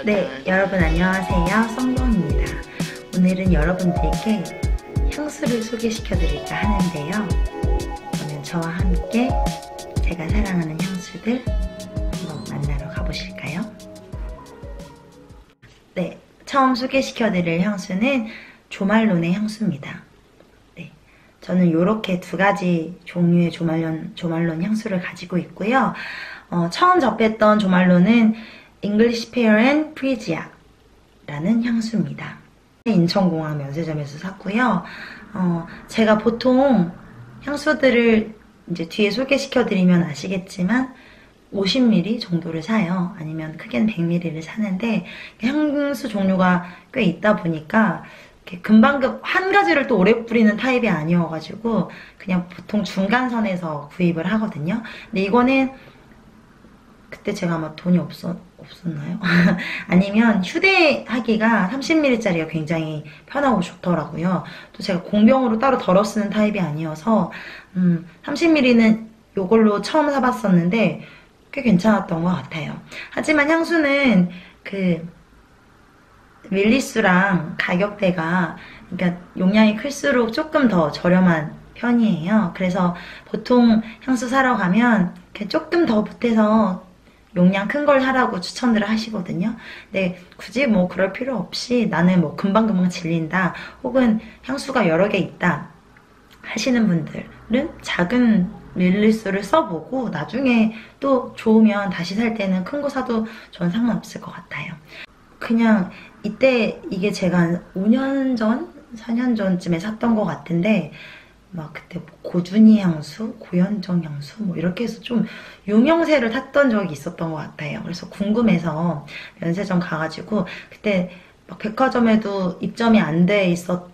네, 여러분 안녕하세요. 썸동입니다. 오늘은 여러분들께 향수를 소개시켜 드릴까 하는데요. 오늘 저와 함께 제가 사랑하는 향수들 한번 만나러 가보실까요? 네, 처음 소개시켜 드릴 향수는 조말론의 향수입니다. 네, 저는 이렇게 두 가지 종류의 조말론 향수를 가지고 있고요. 처음 접했던 조말론은 English Pear and Freesia 라는 향수입니다. 인천공항 면세점에서 샀고요. 제가 보통 향수들을 이제 뒤에 소개시켜드리면 아시겠지만 50ml 정도를 사요. 아니면 크게는 100ml를 사는데 향수 종류가 꽤 있다 보니까 금방 한 가지를 또 오래 뿌리는 타입이 아니어가지고 그냥 보통 중간선에서 구입을 하거든요. 근데 이거는 그때 제가 아마 돈이 없었나요? 아니면 휴대하기가 30ml짜리가 굉장히 편하고 좋더라고요. 또 제가 공병으로 따로 덜어 쓰는 타입이 아니어서 30ml는 이걸로 처음 사봤었는데 꽤 괜찮았던 것 같아요. 하지만 향수는 그 밀리수랑 가격대가 그러니까 용량이 클수록 조금 더 저렴한 편이에요. 그래서 보통 향수 사러 가면 이렇게 조금 더 보태서 용량 큰 걸 사라고 추천들을 하시거든요. 근데 굳이 뭐 그럴 필요 없이 나는 뭐 금방금방 질린다 혹은 향수가 여러 개 있다 하시는 분들은 작은 밀리수를 써보고 나중에 또 좋으면 다시 살 때는 큰 거 사도 전 상관없을 것 같아요. 그냥 이때 이게 제가 한 5년 전? 4년 전쯤에 샀던 것 같은데 막 그때 고준희 향수, 고현정 향수 뭐 이렇게 해서 좀 유명세를 탔던 적이 있었던 것 같아요. 그래서 궁금해서 면세점 가가지고 그때 막 백화점에도 입점이 안 돼 있었던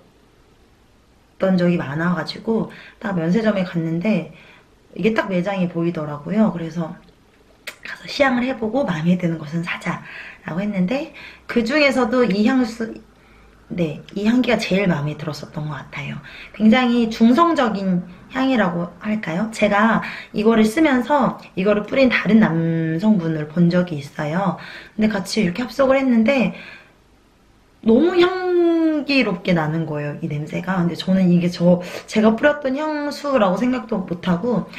적이 많아가지고 딱 면세점에 갔는데 이게 딱 매장이 보이더라고요. 그래서 가서 시향을 해보고 마음에 드는 것은 사자라고 했는데 그 중에서도 이 향수 네, 이 향기가 제일 마음에 들었었던 것 같아요. 굉장히 중성적인 향이라고 할까요? 제가 이거를 쓰면서 이거를 뿌린 다른 남성분을 본 적이 있어요. 근데 같이 이렇게 합석을 했는데 너무 향기롭게 나는 거예요, 이 냄새가. 근데 저는 이게 제가 뿌렸던 향수라고 생각도 못하고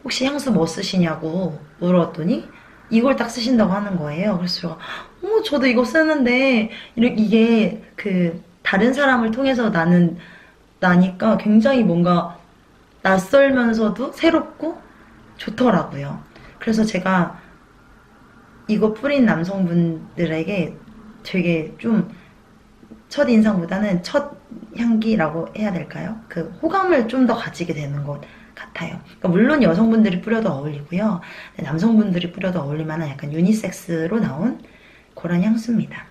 혹시 향수 뭐 쓰시냐고 물었더니 이걸 딱 쓰신다고 하는 거예요. 그래서 제가 저도 이거 쓰는데 이게 다른 사람을 통해서 나니까 굉장히 뭔가 낯설면서도 새롭고 좋더라고요. 그래서 제가 이거 뿌린 남성분들에게 되게 좀 첫인상보다는 첫 향기라고 해야 될까요? 호감을 좀 더 가지게 되는 것 같아요. 그러니까 물론 여성분들이 뿌려도 어울리고요. 남성분들이 뿌려도 어울릴만한 약간 유니섹스로 나온 그런 향수입니다.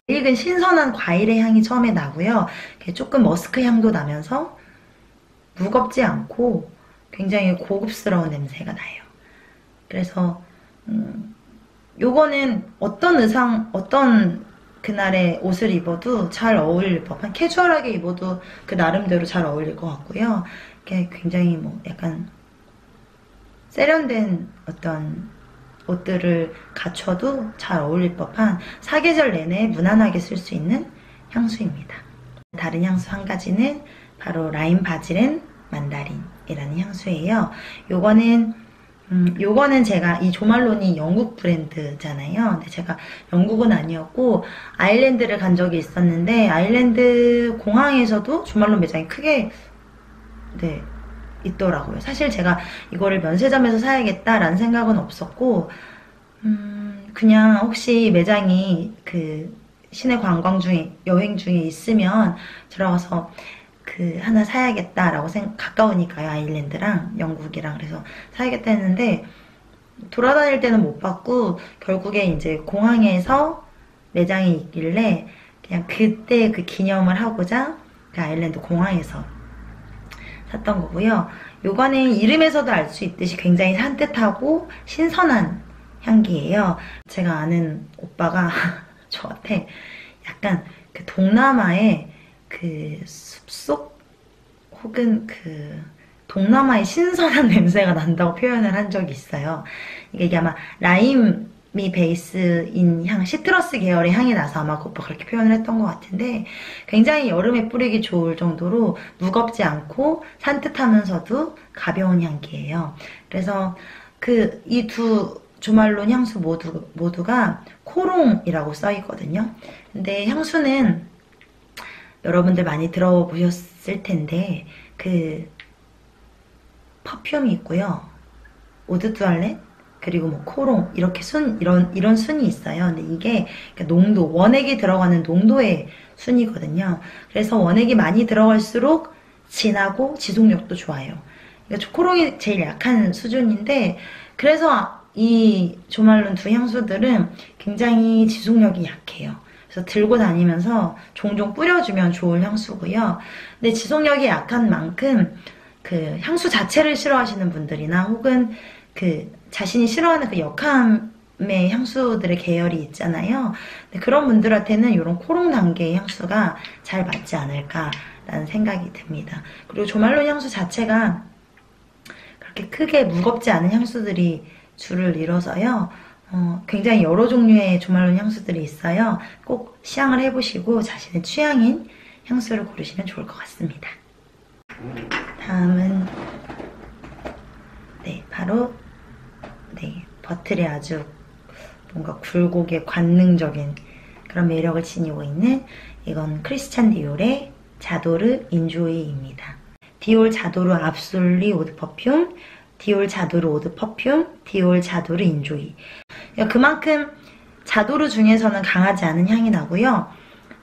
익은 신선한 과일의 향이 처음에 나고요. 조금 머스크 향도 나면서 무겁지 않고 굉장히 고급스러운 냄새가 나요. 그래서 요거는 어떤 그날의 옷을 입어도 잘 어울릴 법한 캐주얼하게 입어도 그 나름대로 잘 어울릴 것 같고요. 굉장히 뭐 약간 세련된 어떤 옷들을 갖춰도 잘 어울릴 법한 사계절 내내 무난하게 쓸 수 있는 향수입니다. 다른 향수 한 가지는 바로 라임 바질앤 만다린이라는 향수예요. 요거는 제가 이 조말론이 영국 브랜드잖아요. 근데 제가 영국은 아니었고 아일랜드를 간 적이 있었는데 아일랜드 공항에서도 조말론 매장이 크게 있더라고요. 사실 제가 이거를 면세점에서 사야겠다라는 생각은 없었고 그냥 혹시 매장이 시내 관광 중에 여행 중에 있으면 들어가서 하나 사야겠다라고 가까우니까요. 아일랜드랑 영국이랑 그래서 사야겠다 했는데 돌아다닐 때는 못 봤고 결국에 이제 공항에서 매장이 있길래 그냥 그때 기념을 하고자 아일랜드 공항에서 샀던 거고요. 요거는 이름에서도 알 수 있듯이 굉장히 산뜻하고 신선한 향기예요. 제가 아는 오빠가 저한테 약간 동남아의 숲속 혹은 동남아의 신선한 냄새가 난다고 표현을 한 적이 있어요. 이게 아마 라임 베이스인 향, 시트러스 계열의 향이 나서 아마 오빠 그렇게 표현을 했던 것 같은데 굉장히 여름에 뿌리기 좋을 정도로 무겁지 않고 산뜻하면서도 가벼운 향기예요. 그래서 이 두 조말론 향수 모두가 코롱이라고 써있거든요. 근데 향수는 여러분들 많이 들어보셨을 텐데 퍼퓸이 있고요. 오드 투알렛, 그리고 뭐 코롱, 이렇게 이런 순이 있어요. 근데 이게 농도, 원액이 들어가는 농도의 순이거든요. 그래서 원액이 많이 들어갈수록 진하고 지속력도 좋아요. 그러니까 코롱이 제일 약한 수준인데, 그래서 이 조말론 두 향수들은 굉장히 지속력이 약해요. 그래서 들고 다니면서 종종 뿌려주면 좋은 향수고요. 근데 지속력이 약한 만큼 향수 자체를 싫어하시는 분들이나 혹은 자신이 싫어하는 역함의 향수들의 계열이 있잖아요. 그런 분들한테는 이런 코롱 단계의 향수가 잘 맞지 않을까라는 생각이 듭니다. 그리고 조말론 향수 자체가 그렇게 크게 무겁지 않은 향수들이 줄을 이뤄서요. 굉장히 여러 종류의 조말론 향수들이 있어요. 꼭 시향을 해보시고 자신의 취향인 향수를 고르시면 좋을 것 같습니다. 다음은 바로 버틀의 아주 뭔가 굴곡의 관능적인 그런 매력을 지니고 있는 이건 크리스찬 디올의 자도르 인조이입니다. 디올 자도르 압솔리 오드 퍼퓸, 디올 자도르 오드 퍼퓸, 디올 자도르 인조이. 그만큼 자도르 중에서는 강하지 않은 향이 나고요.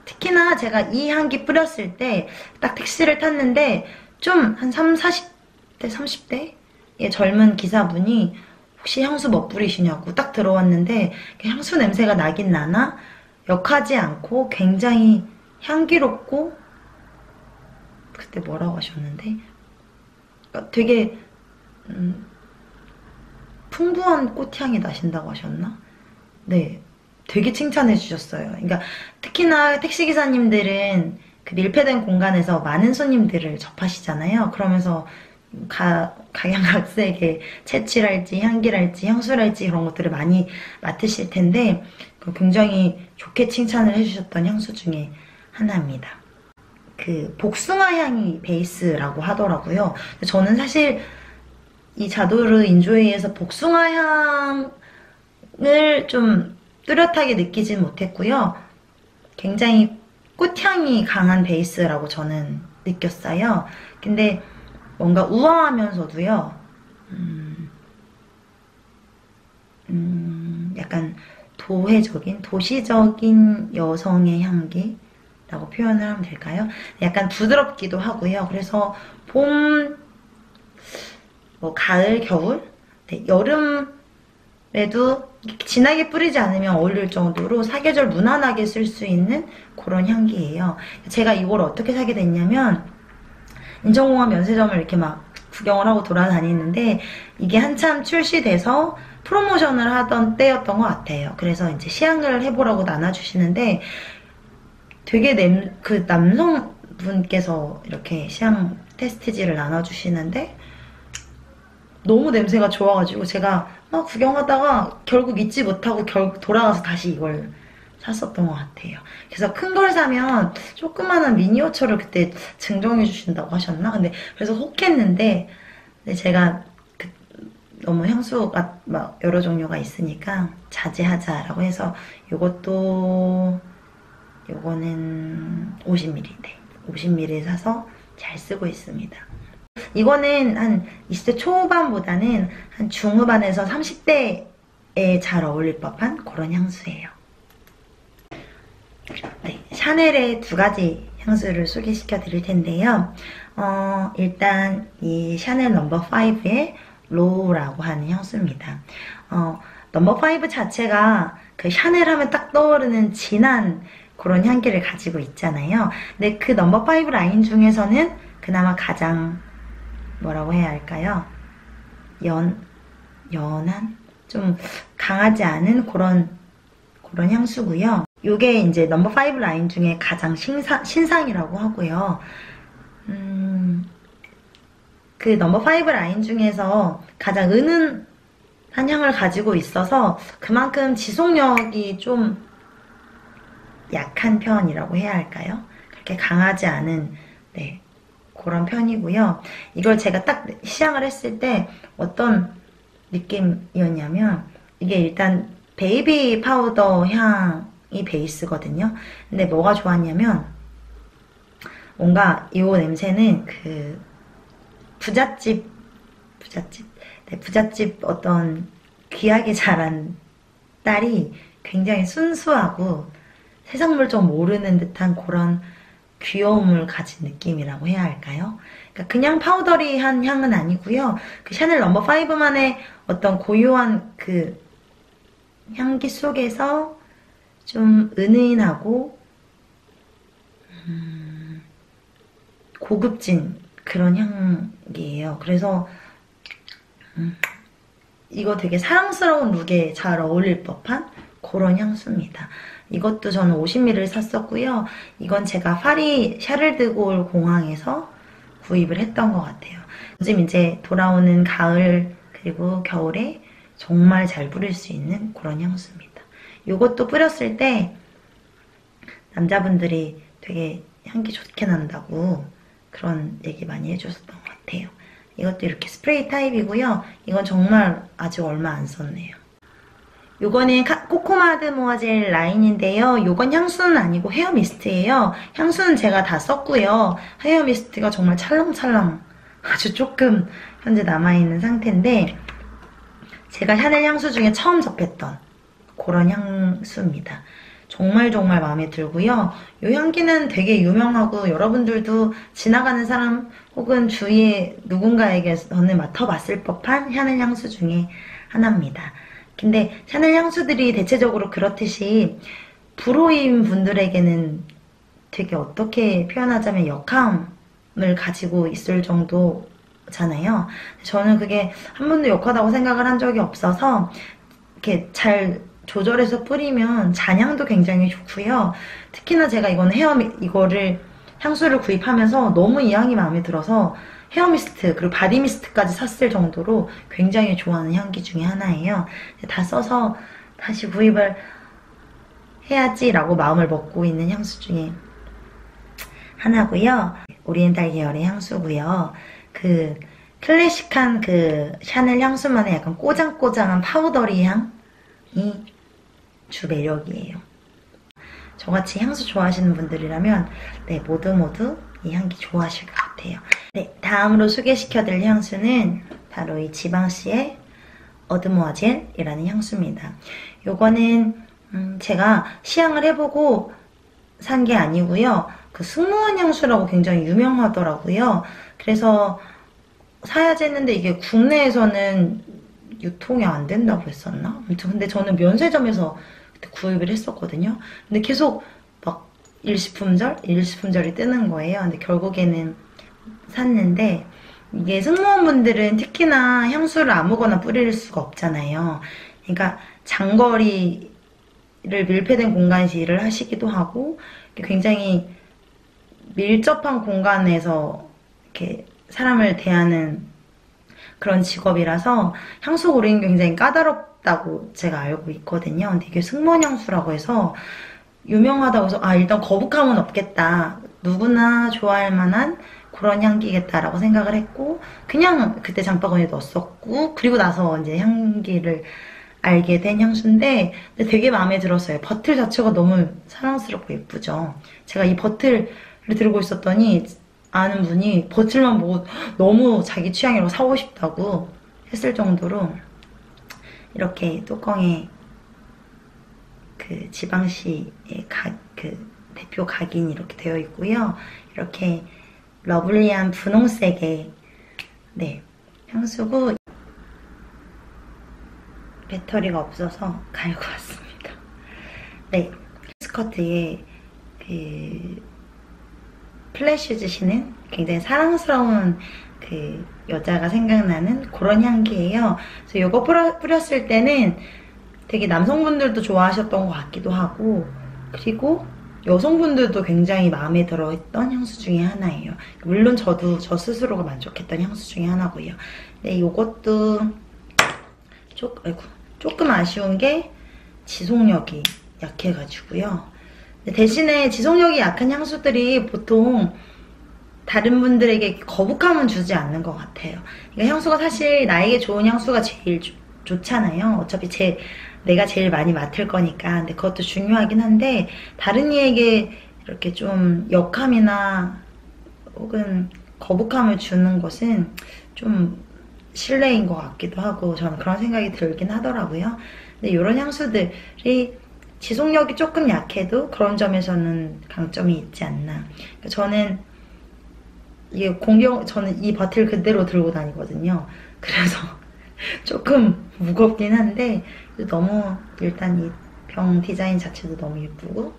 특히나 제가 이 향기 뿌렸을 때 딱 택시를 탔는데 좀 한 40대, 30대의 젊은 기사분이 혹시 향수 뭐 뿌리시냐고 딱 들어왔는데 향수 냄새가 나긴 나나 역하지 않고 굉장히 향기롭고, 그때 뭐라고 하셨는데 되게 풍부한 꽃향이 나신다고 하셨나? 네, 되게 칭찬해 주셨어요. 그러니까 특히나 택시기사님들은 밀폐된 공간에서 많은 손님들을 접하시잖아요. 그러면서 각양각색의 채취랄지 향기랄지 향수랄지 그런 것들을 많이 맡으실 텐데 굉장히 좋게 칭찬을 해주셨던 향수 중에 하나입니다. 복숭아 향이 베이스라고 하더라고요. 저는 사실 이 자도르 인조이에서 복숭아 향을 좀 뚜렷하게 느끼진 못했고요. 굉장히 꽃향이 강한 베이스라고 저는 느꼈어요. 근데 뭔가 우아하면서도요, 약간 도시적인 여성의 향기라고 표현을 하면 될까요? 약간 부드럽기도 하고요. 그래서 봄, 가을, 겨울, 여름에도 진하게 뿌리지 않으면 어울릴 정도로 사계절 무난하게 쓸 수 있는 그런 향기예요. 제가 이걸 어떻게 사게 됐냐면 인천공항 면세점을 이렇게 막 구경을 하고 돌아다니는데 이게 한참 출시돼서 프로모션을 하던 때였던 것 같아요. 그래서 이제 시향을 해보라고 나눠주시는데 되게 남성분께서 이렇게 시향 테스트지를 나눠주시는데 너무 냄새가 좋아가지고 제가 막 구경하다가 결국 잊지 못하고 결국 돌아가서 다시 이걸 샀었던 것 같아요. 그래서 큰 걸 사면 조그마한 미니어처를 그때 증정해 주신다고 하셨나? 근데 그래서 혹했는데 제가 너무 향수가 막 여러 종류가 있으니까 자제하자라고 해서 요거는 50ml 50ml 사서 잘 쓰고 있습니다. 이거는 한 20대 초반보다는 한 중후반에서 30대에 잘 어울릴 법한 그런 향수예요. 네, 샤넬의 두 가지 향수를 소개시켜 드릴 텐데요. 일단 이 샤넬 넘버 5의 로우라고 하는 향수입니다. 넘버 5 자체가 샤넬 하면 딱 떠오르는 진한 그런 향기를 가지고 있잖아요. 근데 그 넘버 5 라인 중에서는 그나마 가장 뭐라고 해야 할까요? 연한? 좀 강하지 않은 그런 향수고요. 요게 이제 넘버 5 라인 중에 가장 신상이라고 하고요. 그 넘버 5 라인 중에서 가장 향을 가지고 있어서 그만큼 지속력이 좀 약한 편이라고 해야 할까요? 그렇게 강하지 않은 네, 그런 편이고요. 이걸 제가 딱 시향을 했을 때 어떤 느낌이었냐면 이게 일단 베이비 파우더 향이 베이스거든요. 근데 뭐가 좋았냐면 뭔가 이 냄새는 그 부잣집 네, 부잣집 어떤 귀하게 자란 딸이 굉장히 순수하고 세상 물정 모르는 듯한 그런 귀여움을 가진 느낌이라고 해야 할까요? 그러니까 그냥 파우더리한 향은 아니고요. 그 샤넬 넘버 5만의 어떤 고유한 그 향기 속에서 좀 은은하고 고급진 그런 향기예요. 그래서 이거 되게 사랑스러운 룩에 잘 어울릴 법한 그런 향수입니다. 이것도 저는 50ml를 샀었고요. 이건 제가 파리 샤를드골 공항에서 구입을 했던 것 같아요. 요즘 이제 돌아오는 가을 그리고 겨울에 정말 잘 뿌릴 수 있는 그런 향수입니다. 이것도 뿌렸을 때 남자분들이 되게 향기 좋게 난다고 그런 얘기 많이 해주셨던 것 같아요. 이것도 이렇게 스프레이 타입이고요. 이건 정말 아직 얼마 안 썼네요. 요거는 코코마드 모아젤 라인인데요. 요건 향수는 아니고 헤어 미스트예요. 향수는 제가 다 썼고요. 헤어 미스트가 정말 찰랑찰랑 아주 조금 현재 남아있는 상태인데 제가 샤넬 향수 중에 처음 접했던 그런 향수입니다. 정말 마음에 들고요. 이 향기는 되게 유명하고 여러분들도 지나가는 사람 혹은 주위에 누군가에게서는 맡아봤을 법한 샤넬 향수 중에 하나입니다. 근데 샤넬 향수들이 대체적으로 그렇듯이 불호인 분들에게는 되게 어떻게 표현하자면 역함을 가지고 있을 정도잖아요. 저는 그게 한 번도 역하다고 생각을 한 적이 없어서 이렇게 잘 조절해서 뿌리면 잔향도 굉장히 좋고요. 특히나 제가 이거를 향수를 구입하면서 너무 이 향이 마음에 들어서 헤어 미스트 그리고 바디 미스트까지 샀을 정도로 굉장히 좋아하는 향기 중에 하나예요. 다 써서 다시 구입을 해야지라고 마음을 먹고 있는 향수 중에 하나고요. 오리엔탈 계열의 향수고요. 그 클래식한 그 샤넬 향수만의 약간 꼬장꼬장한 파우더리 향이 주 매력이에요. 저같이 향수 좋아하시는 분들이라면 네, 모두 이 향기 좋아하실 것 같아요. 네, 다음으로 소개시켜드릴 향수는 바로 이 지방시의 어드모아젤이라는 향수입니다. 요거는 제가 시향을 해보고 산 게 아니고요. 그 승무원 향수라고 굉장히 유명하더라고요. 그래서 사야지 했는데 이게 국내에서는 유통이 안 된다고 했었나? 아무튼 근데 저는 면세점에서 그때 구입을 했었거든요. 근데 계속 막 일시품절이 뜨는 거예요. 근데 결국에는 샀는데 이게 승무원분들은 특히나 향수를 아무거나 뿌릴 수가 없잖아요. 그러니까 장거리를 밀폐된 공간에서 일을 하시기도 하고 굉장히 밀접한 공간에서 이렇게 사람을 대하는 그런 직업이라서 향수 고르는 게 굉장히 까다롭다고 제가 알고 있거든요. 근데 이게 승무원 향수라고 해서 유명하다고 해서 일단 거북함은 없겠다. 누구나 좋아할 만한 그런 향기겠다라고 생각을 했고 그냥 그때 장바구니에 넣었었고 그리고 나서 이제 향기를 알게 된 향수인데 근데 되게 마음에 들었어요. 버틀 자체가 너무 사랑스럽고 예쁘죠. 제가 이 버틀을 들고 있었더니 아는 분이 버틀만 보고 너무 자기 취향이라고 사고 싶다고 했을 정도로 이렇게 뚜껑에 그 지방시의 그 대표 각인이 이렇게 되어 있고요. 이렇게 러블리한 분홍색의 네, 향수고 배터리가 없어서 갈고 왔습니다. 네, 스커트에 그 플랫슈즈 신은 굉장히 사랑스러운 그 여자가 생각나는 그런 향기예요. 그래서 이거 뿌렸을 때는 되게 남성분들도 좋아하셨던 것 같기도 하고 그리고 여성분들도 굉장히 마음에 들어했던 향수 중에 하나예요. 물론 저 스스로가 만족했던 향수 중에 하나고요. 네, 이것도 조금 아쉬운 게 지속력이 약해가지고요. 대신에 지속력이 약한 향수들이 보통 다른 분들에게 거부감은 주지 않는 것 같아요. 그러니까 향수가 사실 나에게 좋은 향수가 제일 좋잖아요. 어차피 내가 제일 많이 맡을 거니까. 근데 그것도 중요하긴 한데 다른 이에게 이렇게 좀 역함이나 혹은 거부감을 주는 것은 좀 실례인 것 같기도 하고 저는 그런 생각이 들긴 하더라고요. 근데 이런 향수들이 지속력이 조금 약해도 그런 점에서는 강점이 있지 않나. 그러니까 저는 이 바틀 그대로 들고 다니거든요. 그래서 조금 무겁긴 한데 너무 일단 이 병 디자인 자체도 너무 예쁘고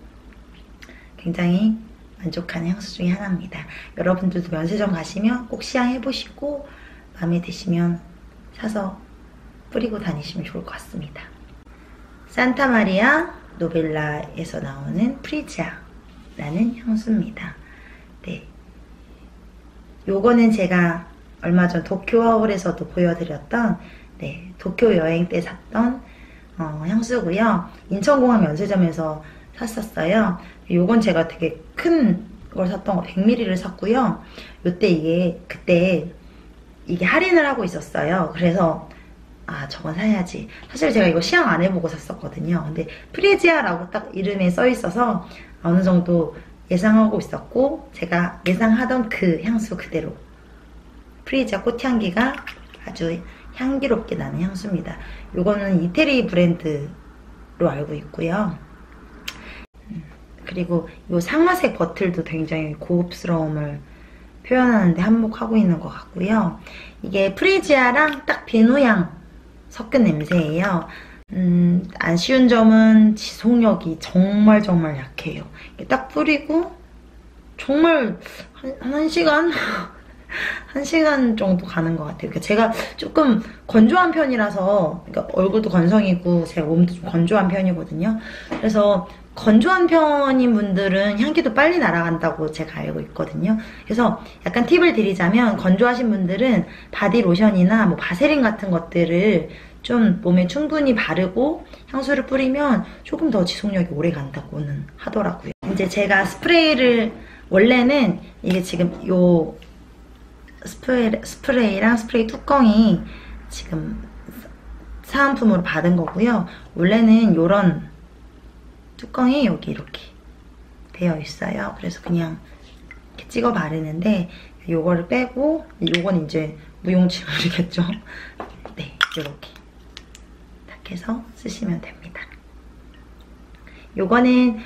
굉장히 만족하는 향수 중에 하나입니다. 여러분들도 면세점 가시면 꼭 시향해보시고 마음에 드시면 사서 뿌리고 다니시면 좋을 것 같습니다. 산타마리아 노벨라에서 나오는 프리지아라는 향수입니다. 네, 요거는 제가 얼마 전 도쿄 하울에서도 보여드렸던 도쿄 여행 때 샀던 향수고요. 인천공항 면세점에서 샀었어요. 요건 제가 되게 큰 걸 샀던 거 100ml를 샀고요. 그때 이게 할인을 하고 있었어요. 그래서 저건 사야지. 사실 제가 이거 시향 안 해보고 샀었거든요. 근데 프리지아라고 딱 이름에 써 있어서 어느 정도 예상하고 있었고 제가 예상하던 그 향수 그대로 프리지아 꽃향기가 아주 향기롭게 나는 향수입니다. 이거는 이태리 브랜드로 알고 있고요. 그리고 이 상아색 버틀도 굉장히 고급스러움을 표현하는데 한몫하고 있는 것 같고요. 이게 프리지아랑 딱 비누향 섞은 냄새예요. 아쉬운 점은 지속력이 정말 약해요. 딱 뿌리고 정말 한 시간? 1시간 정도 가는 것 같아요. 그러니까 제가 조금 건조한 편이라서, 그러니까 얼굴도 건성이고 제가 몸도 좀 건조한 편이거든요. 그래서 건조한 편인 분들은 향기도 빨리 날아간다고 제가 알고 있거든요. 그래서 약간 팁을 드리자면 건조하신 분들은 바디로션이나 뭐 바세린 같은 것들을 좀 몸에 충분히 바르고 향수를 뿌리면 조금 더 지속력이 오래 간다고는 하더라고요. 이제 제가 스프레이를 원래는 이게 지금 요 스프레이랑 스프레이 뚜껑이 지금 사은품으로 받은 거고요. 원래는 요런 뚜껑이 여기 이렇게 되어 있어요. 그래서 그냥 이렇게 찍어 바르는데 요거를 빼고 요건 이제 무용지물이겠죠. 네, 이렇게 딱 해서 쓰시면 됩니다. 요거는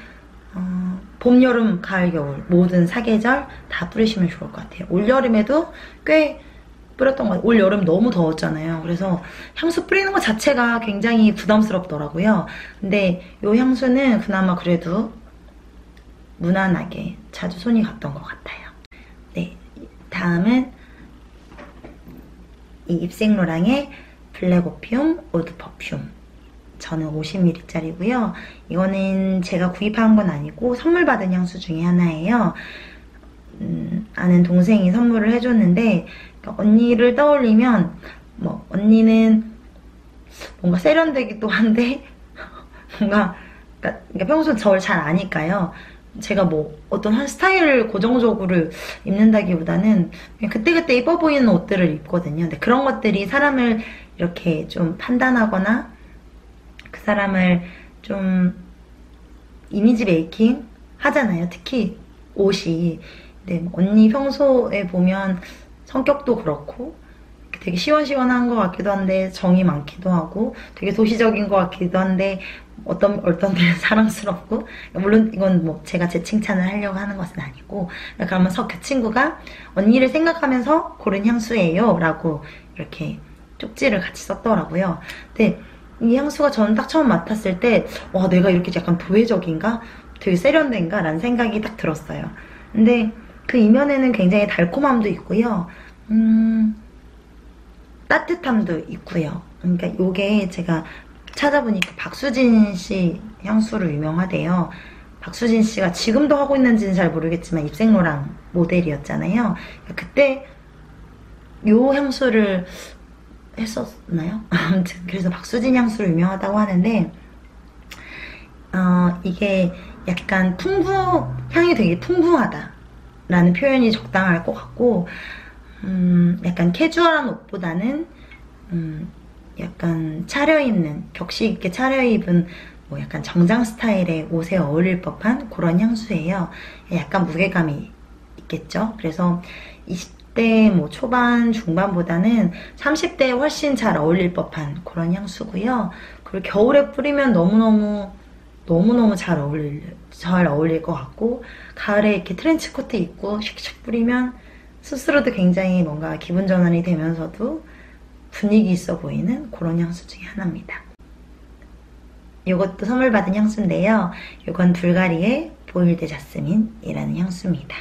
봄, 여름, 가을, 겨울 모든 사계절 다 뿌리시면 좋을 것 같아요. 올여름에도 꽤 뿌렸던 것 같아요. 올여름 너무 더웠잖아요. 그래서 향수 뿌리는 것 자체가 굉장히 부담스럽더라고요. 근데 이 향수는 그나마 그래도 무난하게 자주 손이 갔던 것 같아요. 네, 다음은 이 입생로랑의 블랙오피움 오드 퍼퓸. 저는 50ml짜리고요. 이거는 제가 구입한 건 아니고 선물 받은 향수 중에 하나예요. 아는 동생이 선물을 해줬는데 그러니까 언니를 떠올리면 뭐 언니는 뭔가 세련되기도 한데 뭔가 그러니까 평소 저를 잘 아니까요. 제가 뭐 어떤 한 스타일을 고정적으로 입는다기보다는 그냥 그때그때 예뻐 보이는 옷들을 입거든요. 근데 그런 것들이 사람을 이렇게 좀 판단하거나 그 사람을 좀 이미지 메이킹 하잖아요. 특히 옷이. 네, 언니 평소에 보면 성격도 그렇고 되게 시원시원한 것 같기도 한데 정이 많기도 하고 되게 도시적인 것 같기도 한데 어떤 데는 사랑스럽고 물론 이건 뭐 제가 제 칭찬을 하려고 하는 것은 아니고 그러면서 그 친구가 언니를 생각하면서 고른 향수예요 라고 이렇게 쪽지를 같이 썼더라고요. 근데 이 향수가 저는 딱 처음 맡았을 때 와 내가 이렇게 약간 도회적인가? 되게 세련된가? 라는 생각이 딱 들었어요. 근데 그 이면에는 굉장히 달콤함도 있고요. 따뜻함도 있고요. 그러니까 이게 제가 찾아보니까 박수진 씨 향수로 유명하대요. 박수진 씨가 지금도 하고 있는지는 잘 모르겠지만 입생로랑 모델이었잖아요. 그때 이 향수를 했었나요? 아무튼 그래서 박수진 향수로 유명하다고 하는데 이게 약간 향이 되게 풍부하다라는 표현이 적당할 것 같고 약간 캐주얼한 옷보다는 약간 차려입는, 격식 있게 차려입은 뭐 약간 정장 스타일의 옷에 어울릴 법한 그런 향수예요. 약간 무게감이 있겠죠. 그래서 20대 뭐 초반, 중반보다는 30대에 훨씬 잘 어울릴 법한 그런 향수고요. 그리고 겨울에 뿌리면 너무너무 잘 어울릴 것 같고, 가을에 이렇게 트렌치 코트 입고 샥샥 뿌리면 스스로도 굉장히 뭔가 기분 전환이 되면서도 분위기 있어 보이는 그런 향수 중에 하나입니다. 이것도 선물 받은 향수인데요. 이건 불가리의 보일드 자스민이라는 향수입니다.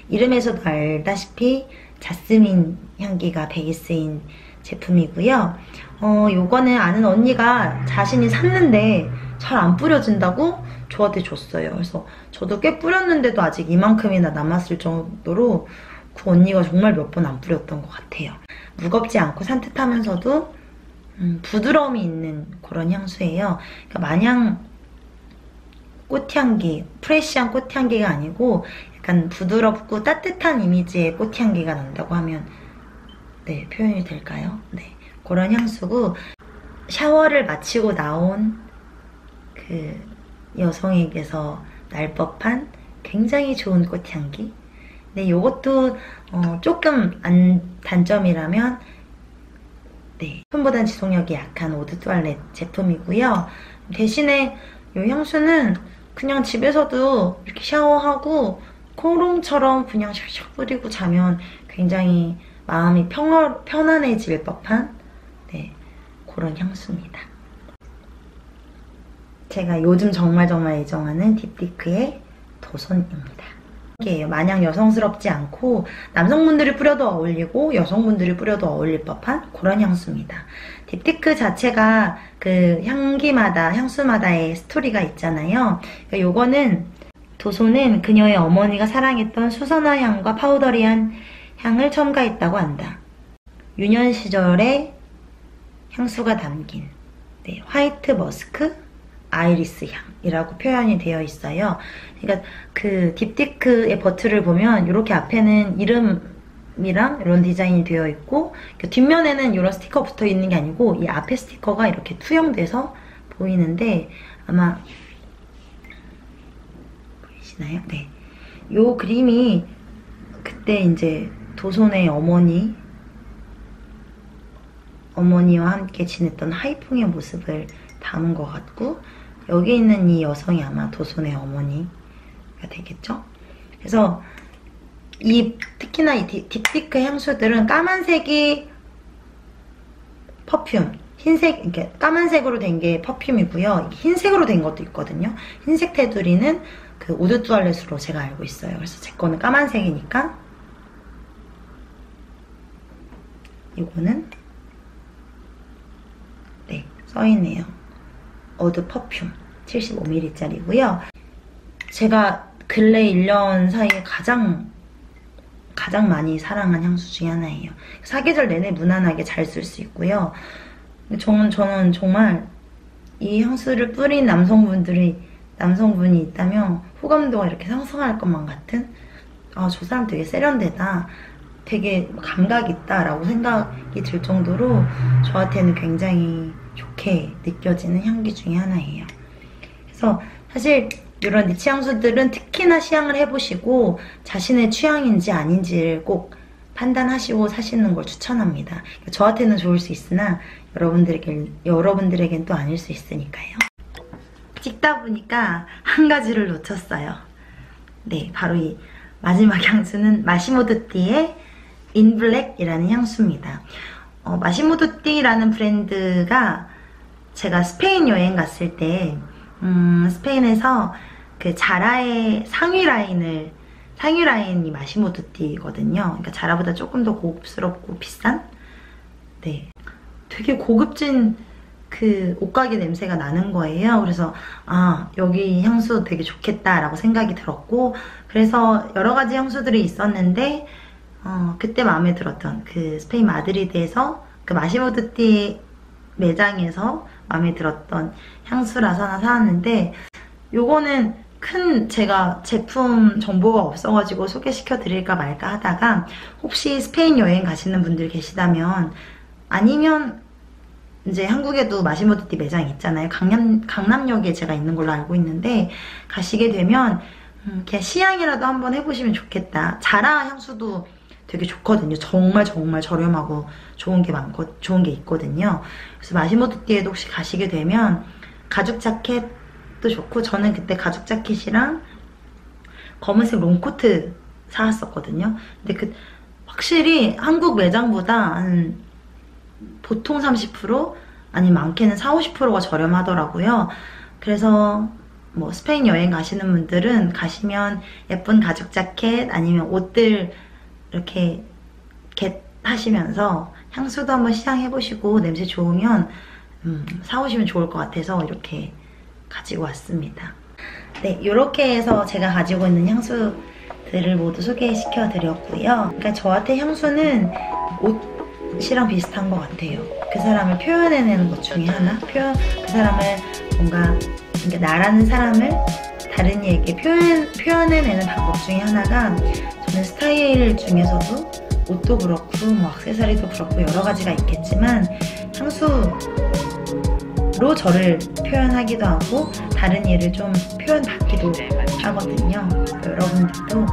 이름에서도 알다시피 자스민 향기가 베이스인 제품이고요. 요거는 아는 언니가 자신이 샀는데 잘 안 뿌려진다고 저한테 줬어요. 그래서 저도 꽤 뿌렸는데도 아직 이만큼이나 남았을 정도로 그 언니가 정말 몇 번 안 뿌렸던 것 같아요. 무겁지 않고 산뜻하면서도 부드러움이 있는 그런 향수예요. 그러니까 마냥 꽃향기, 프레쉬한 꽃향기가 아니고 약간 부드럽고 따뜻한 이미지의 꽃향기가 난다고 하면 네, 표현이 될까요? 네, 그런 향수고, 샤워를 마치고 나온 그 여성에게서 날 법한 굉장히 좋은 꽃향기. 네, 이것도 조금 단점이라면 네, 제품보다는 지속력이 약한 오드 투알렛 제품이고요. 대신에 이 향수는 그냥 집에서도 이렇게 샤워하고 콩롱처럼 그냥 샥샥 뿌리고 자면 굉장히 마음이 편안해질 법한 네, 그런 향수입니다. 제가 요즘 정말 애정하는 딥티크의 도손입니다. 이게 마냥 여성스럽지 않고 남성분들이 뿌려도 어울리고 여성분들이 뿌려도 어울릴 법한 그런 향수입니다. 딥티크 자체가 그 향수마다의 스토리가 있잖아요. 그러니까 요거는 도손은 그녀의 어머니가 사랑했던 수선화 향과 파우더리한 향을 첨가했다고 한다. 유년 시절의 향수가 담긴 네, 화이트 머스크 아이리스 향이라고 표현이 되어 있어요. 그러니까 그 딥티크의 버튼을 보면 이렇게 앞에는 이름이랑 이런 디자인이 되어 있고, 그러니까 뒷면에는 이런 스티커 붙어 있는 게 아니고 이 앞에 스티커가 이렇게 투영돼서 보이는데 아마 보이시나요? 네. 요 그림이 그때 이제 도손의 어머니와 함께 지냈던 하이퐁의 모습을 담은 것 같고, 여기 있는 이 여성이 아마 도손의 어머니가 되겠죠? 그래서 특히나 이 딥티크 향수들은 까만색이 퍼퓸, 흰색, 이렇게 까만색으로 된 게 퍼퓸이고요. 흰색으로 된 것도 있거든요. 흰색 테두리는 그 오드 투알렛으로 제가 알고 있어요. 그래서 제 거는 까만색이니까 이거는 네, 써있네요. 어드 퍼퓸 75ml짜리고요. 제가 근래 1년 사이에 가장 많이 사랑한 향수 중에 하나예요. 사계절 내내 무난하게 잘 쓸 수 있고요. 저는 정말 이 향수를 뿌린 남성분이 있다면 호감도가 이렇게 상승할 것만 같은, 저 사람 되게 세련되다, 되게 감각 있다 라고 생각이 들 정도로 저한테는 굉장히 좋게 느껴지는 향기 중에 하나예요. 그래서 사실 이런 니치 향수들은 특히나 시향을 해보시고 자신의 취향인지 아닌지를 꼭 판단하시고 사시는 걸 추천합니다. 저한테는 좋을 수 있으나 여러분들에겐 또 아닐 수 있으니까요. 찍다 보니까 한 가지를 놓쳤어요. 네, 바로 이 마지막 향수는 마시모두띠의 인블랙이라는 향수입니다. 마시모두띠라는 브랜드가 제가 스페인 여행 갔을 때 스페인에서 그 자라의 상위 라인이 마시모두띠거든요. 그러니까 자라보다 조금 더 고급스럽고 비싼, 네, 되게 고급진 그 옷가게 냄새가 나는 거예요. 그래서 여기 향수 되게 좋겠다라고 생각이 들었고, 그래서 여러 가지 향수들이 있었는데 그때 마음에 들었던 그 스페인 마드리드에서 그 마시모토띠 매장에서 마음에 들었던 향수라서 하나 사왔는데, 요거는 큰 제가 제품 정보가 없어가지고 소개시켜 드릴까 말까 하다가, 혹시 스페인 여행 가시는 분들 계시다면, 아니면 이제 한국에도 마시모토띠 매장 있잖아요. 강남역에 제가 있는 걸로 알고 있는데, 가시게 되면 그냥 시향이라도 한번 해보시면 좋겠다. 자라 향수도 되게 좋거든요. 정말 저렴하고 좋은 게 있거든요. 그래서 마시모토띠에도 혹시 가시게 되면 가죽 자켓도 좋고, 저는 그때 가죽 자켓이랑 검은색 롱코트 사왔었거든요. 근데 확실히 한국 매장보다 보통 30% 아니면 많게는 40~50%가 저렴하더라고요. 그래서 뭐 스페인 여행 가시는 분들은 가시면 예쁜 가죽 자켓 아니면 옷들 이렇게 겟 하시면서 향수도 한번 시향해보시고 냄새 좋으면 사오시면 좋을 것 같아서 이렇게 가지고 왔습니다. 네, 이렇게 해서 제가 가지고 있는 향수들을 모두 소개시켜 드렸고요. 그러니까 저한테 향수는 옷이랑 비슷한 것 같아요. 그 사람을 표현해내는 것 중에 하나, 그 사람을 뭔가 나라는 사람을 다른 이에게 표현해내는 방법 중에 하나가, 저는 스타일 중에서도 옷도 그렇고 뭐 액세서리도 그렇고 여러 가지가 있겠지만 향수로 저를 표현하기도 하고 다른 이를 좀 표현받기도 하거든요. 여러분들도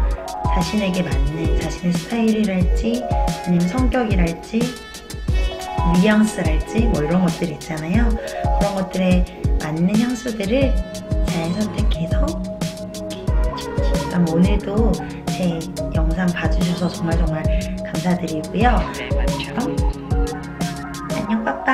자신에게 맞는 자신의 스타일이랄지 아니면 성격이랄지 뉘앙스랄지 뭐 이런 것들이 있잖아요. 그런 것들에 맞는 향수들을 잘 선택해서 그럼 오늘도 제 영상 봐주셔서 정말 감사드리고요. 그럼 안녕, 빠빠.